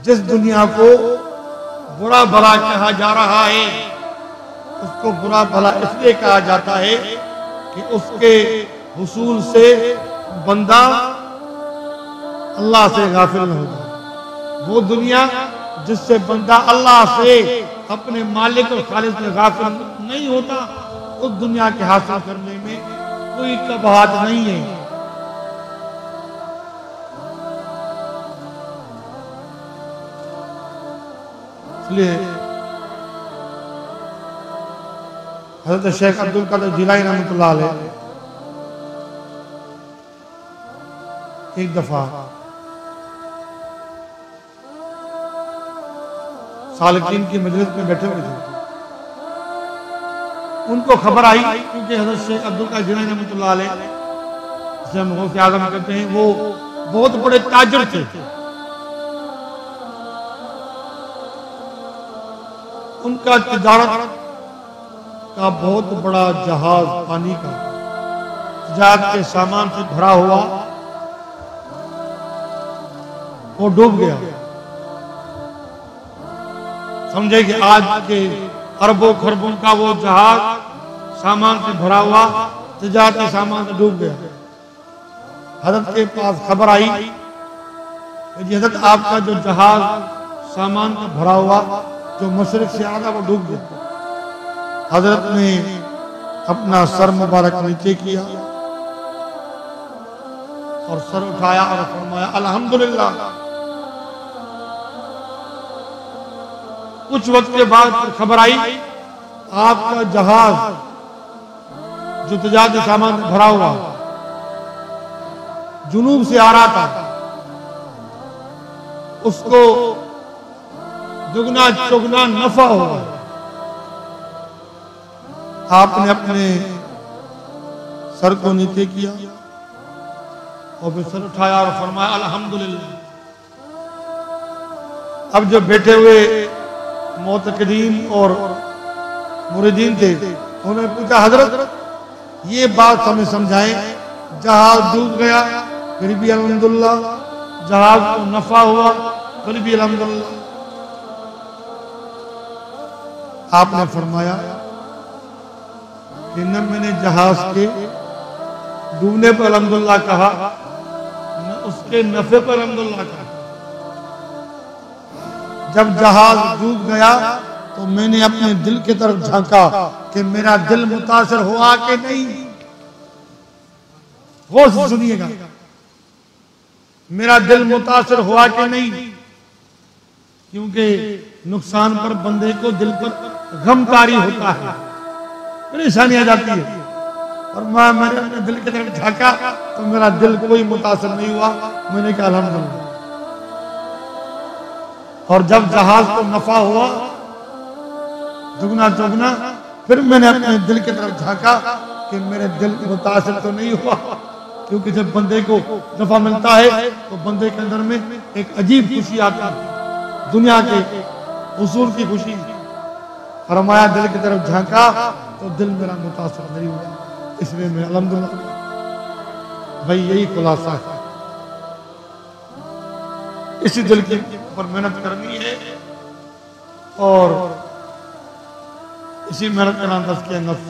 जिस दुनिया को बुरा भला कहा जा रहा है, उसको बुरा भला इसलिए कहा जाता है कि उसके हुसूल से बंदा अल्लाह से गाफिल न हो जाए। वो दुनिया जिससे बंदा अल्लाह से, अपने मालिक और खालिक से गाफिल नहीं होता, उस दुनिया के हासिल करने में कोई कबाहत नहीं है। इसलिए हज़रत शेख अब्दुल कादिर जिलानी रहमतुल्लाह अलैह एक दफा सालिकीन की मजलिस में बैठे हुए थे। उनको खबर आई, क्योंकि हज़रत शेख अब्दुल कादिर जिलानी रहमतुल्लाह अलैह, जिसे हम गौसे आज़म कहते हैं, वो बहुत बड़े ताजिर थे। उनका तिजारत का बहुत बड़ा जहाज पानी का तिजारत के सामान से भरा हुआ वो डूब गया। समझे कि आज के अरबों खरबों का वो जहाज सामान से भरा हुआ तिजारत के सामान से डूब गया। हजरत के पास खबर आई कि हजरत आपका जो जहाज सामान से भरा हुआ जो मशरिक से आया था वो डूब गया। हजरत ने अपना सर मुबारक नीचे किया और सर उठाया और फरमाया अल्हम्दुलिल्लाह। कुछ वक्त के बाद खबर आई आपका जहाज जो तिजारत के सामान से भरा हुआ जुनूब से आ रहा था, उसको दुगना चौगना नफा होगा। आपने अपने सर को नीचे किया और फिर सर उठाया और फरमाया अल्हम्दुलिल्लाह। अब जो बैठे हुए मोतकदीन और मुरीदीन थे, उन्होंने पूछा हजरत ये बात हमें समझाएं, जहाज डूब गया फिर भी अल्हम्दुलिल्लाह, जहाज को नफा हुआ फिर भी अल्हम्दुलिल्लाह। आपने फरमाया कि न मैंने जहाज के डूबने पर अल्हम्दुलिल्लाह कहा, न उसके नफे पर अल्हम्दुलिल्लाह कहा। जब जहाज डूब गया तो मैंने अपने दिल की तरफ झांका कि मेरा दिल मुतासिर हुआ कि नहीं। होश सुनिएगा, मेरा दिल मुतासिर हुआ कि नहीं, क्योंकि नुकसान पर बंदे को दिल पर गमकारी होता है, परेशानी आ जाती है। और मैंने अपने दिल की तरफ झांका तो मेरा दिल कोई मुतासिर नहीं हुआ। मैंने कहा अल्हम्दुलिल्लाह। और जब जहाज को नफा हुआ दुगना चौगना, फिर मैंने अपने दिल की तरफ झांका कि मेरे दिल मुतासिर तो नहीं हुआ, क्योंकि जब बंदे को नफा मिलता है तो बंदे के अंदर में एक अजीब खुशी आती है, दुनिया के हुसूल की खुशी। फरमाया दिल की तरफ झांका तो दिल मेरा मुतासिर नहीं हुआ, इसलिए मैं अल्हम्दुलिल्लाह। भाई यही खुलासा है, इसी दिल के ऊपर मेहनत करनी है और इसी मेहनत का नाम तज़किया नफ्स।